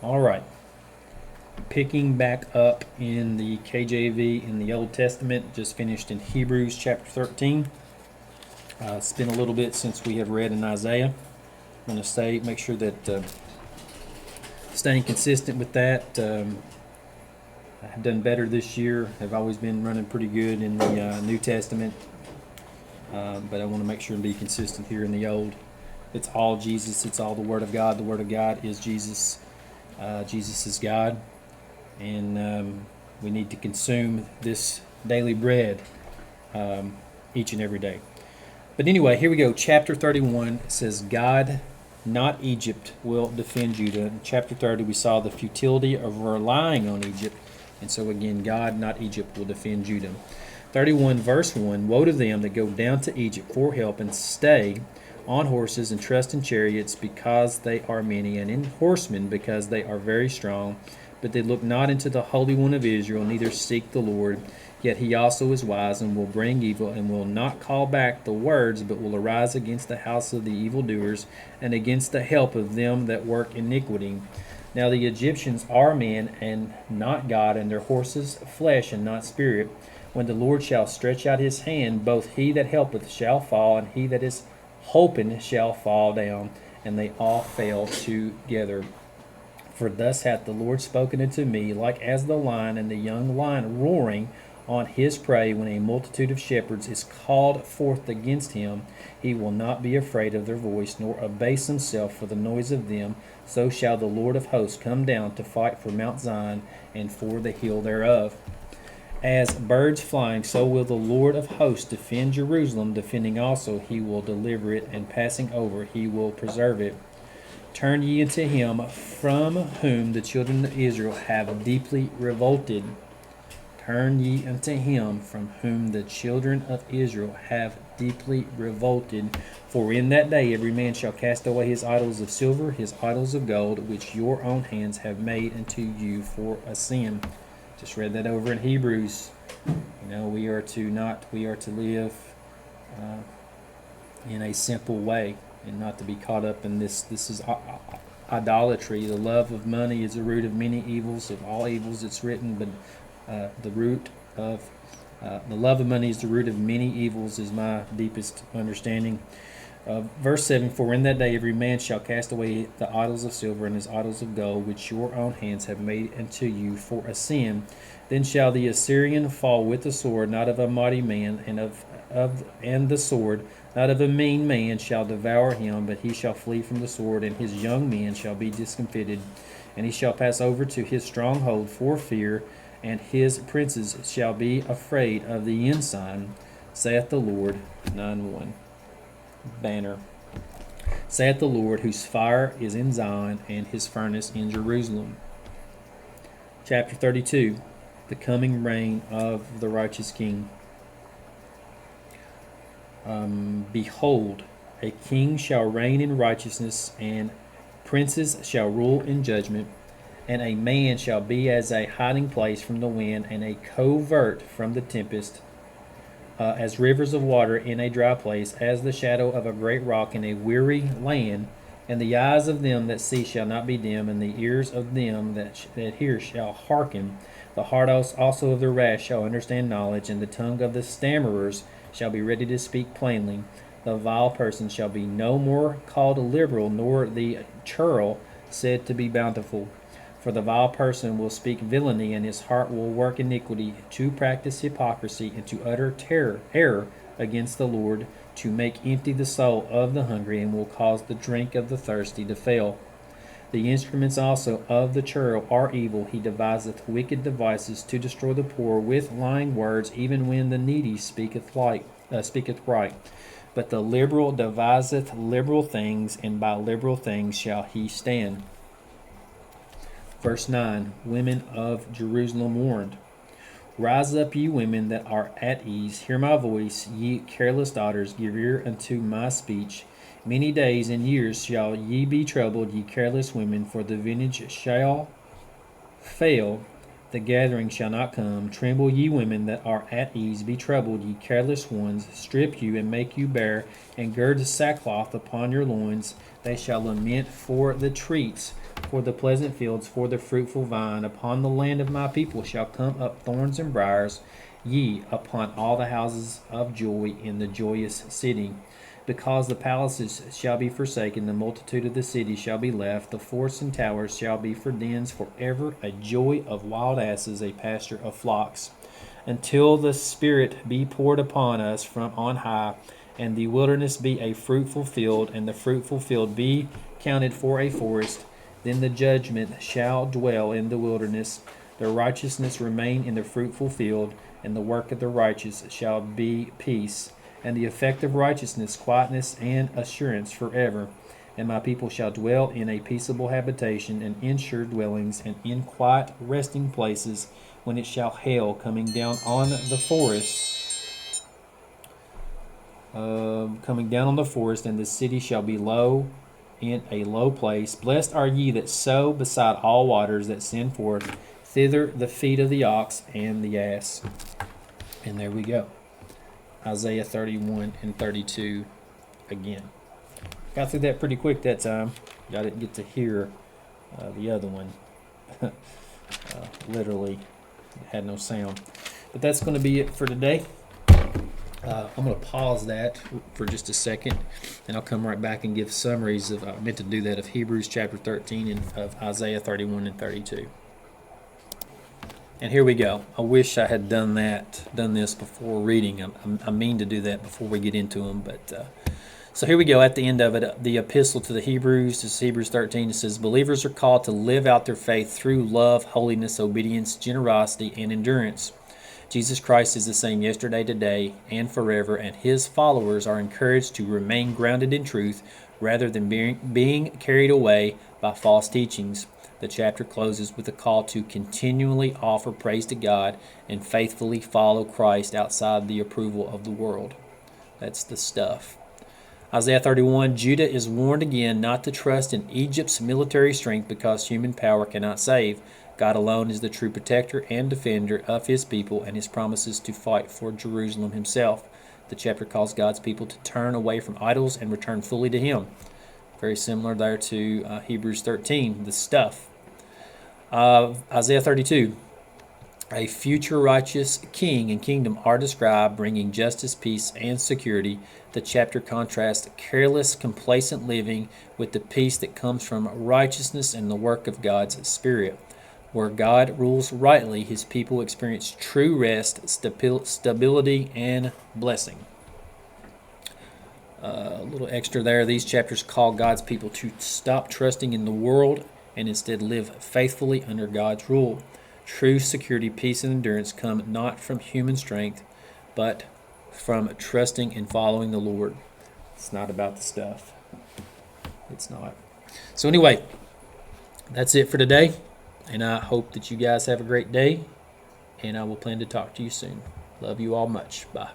All right. Picking back up in the KJV in the Old Testament, just finished in Hebrews chapter 13. It's been a little bit since we have read in Isaiah. I'm going to make sure that staying consistent with that. I've done better this year. I've always been running pretty good in the New Testament, but I want to make sure and be consistent here in the Old. It's all Jesus. It's all the Word of God. The Word of God is Jesus. Jesus is God. And we need to consume this daily bread each and every day. But anyway, here we go. Chapter 31 says, God, not Egypt, will defend Judah. In chapter 30, we saw the futility of relying on Egypt. And so again, God, not Egypt, will defend Judah. 31 verse 1, woe to them that go down to Egypt for help and stay on horses and trust in chariots because they are many, and in horsemen because they are very strong. But they look not into the Holy One of Israel, neither seek the Lord. Yet he also is wise, and will bring evil, and will not call back the words, but will arise against the house of the evildoers, and against the help of them that work iniquity. Now the Egyptians are men, and not God, and their horses flesh, and not spirit. When the Lord shall stretch out his hand, both he that helpeth shall fall, and he that is hoping shall fall down, and they all fail together. For thus hath the Lord spoken unto me, like as the lion and the young lion roaring on his prey, when a multitude of shepherds is called forth against him. He will not be afraid of their voice, nor abase himself for the noise of them. So shall the Lord of hosts come down to fight for Mount Zion, and for the hill thereof. As birds flying, so will the Lord of hosts defend Jerusalem. Defending also, he will deliver it, and passing over, he will preserve it. Turn ye unto him from whom the children of Israel have deeply revolted. Turn ye unto him from whom the children of Israel have deeply revolted. For in that day every man shall cast away his idols of silver, his idols of gold, which your own hands have made unto you for a sin. Just read that over in Hebrews. We are to live in a simple way, and not to be caught up in this. This is idolatry. The love of money is the root of many evils. Of all evils, it's written, but the love of money is the root of many evils, is my deepest understanding. Verse 7, for in that day every man shall cast away the idols of silver and his idols of gold, which your own hands have made unto you for a sin. Then shall the Assyrian fall with the sword, not of a mighty man, and the sword, not of a mean man, shall devour him, but he shall flee from the sword, and his young men shall be discomfited, and he shall pass over to his stronghold for fear, and his princes shall be afraid of the ensign, saith the Lord. 9:1. Banner. Saith the Lord, whose fire is in Zion, and his furnace in Jerusalem. Chapter 32, the coming reign of the righteous king. Behold, a king shall reign in righteousness, and princes shall rule in judgment, and a man shall be as a hiding place from the wind, and a covert from the tempest, as rivers of water in a dry place, as the shadow of a great rock in a weary land. And the eyes of them that see shall not be dim, and the ears of them that hear shall hearken. The heart also of the rash shall understand knowledge, and the tongue of the stammerers shall be ready to speak plainly. The vile person shall be no more called liberal, nor the churl said to be bountiful. For the vile person will speak villainy, and his heart will work iniquity, to practice hypocrisy, and to utter error against the Lord, to make empty the soul of the hungry, and will cause the drink of the thirsty to fail. The instruments also of the churl are evil. He deviseth wicked devices to destroy the poor with lying words, even when the needy speaketh right. But the liberal deviseth liberal things, and by liberal things shall he stand. Verse 9, women of Jerusalem warned. Rise up, ye women that are at ease. Hear my voice, ye careless daughters. Give ear unto my speech. Many days and years shall ye be troubled, ye careless women, for the vintage shall fail, the gathering shall not come. Tremble, ye women that are at ease. Be troubled, ye careless ones. Strip you and make you bare, and gird sackcloth upon your loins. They shall lament for the treats, for the pleasant fields, for the fruitful vine. Upon the land of my people shall come up thorns and briars, yea, upon all the houses of joy in the joyous city. Because the palaces shall be forsaken, the multitude of the cities shall be left, the forts and towers shall be for dens forever, a joy of wild asses, a pasture of flocks. Until the Spirit be poured upon us from on high, and the wilderness be a fruitful field, and the fruitful field be counted for a forest, then the judgment shall dwell in the wilderness, the righteousness remain in the fruitful field, and the work of the righteous shall be peace, and the effect of righteousness, quietness, and assurance forever. And my people shall dwell in a peaceable habitation, and in sure dwellings, and in quiet resting places, when it shall hail coming down on the forest, and the city shall be low in a low place. Blessed are ye that sow beside all waters, that send forth thither the feet of the ox and the ass. And there we go. Isaiah 31 and 32 again. Got through that pretty quick that time. Y'all didn't get to hear the other one. Literally had no sound. But that's going to be it for today. I'm going to pause that for just a second, and I'll come right back and give summaries of, I meant to do that, of Hebrews chapter 13 and of Isaiah 31 and 32. And here we go. I wish I had done this before reading. I mean to do that before we get into them. But so here we go at the end of it. The epistle to the Hebrews, this is Hebrews 13. It says, believers are called to live out their faith through love, holiness, obedience, generosity, and endurance. Jesus Christ is the same yesterday, today, and forever, and his followers are encouraged to remain grounded in truth rather than being carried away by false teachings. The chapter closes with a call to continually offer praise to God and faithfully follow Christ outside the approval of the world. That's the stuff. Isaiah 31, Judah is warned again not to trust in Egypt's military strength because human power cannot save. God alone is the true protector and defender of his people, and his promises to fight for Jerusalem himself. The chapter calls God's people to turn away from idols and return fully to him. Very similar there to Hebrews 13, the stuff. Isaiah 32, a future righteous king and kingdom are described, bringing justice, peace, and security. The chapter contrasts careless, complacent living with the peace that comes from righteousness and the work of God's Spirit. Where God rules rightly, his people experience true rest, stability, and blessing. A little extra there. These chapters call God's people to stop trusting in the world and instead live faithfully under God's rule. True security, peace, and endurance come not from human strength, but from trusting and following the Lord. It's not about the stuff. It's not. So anyway, that's it for today, and I hope that you guys have a great day, and I will plan to talk to you soon. Love you all much. Bye.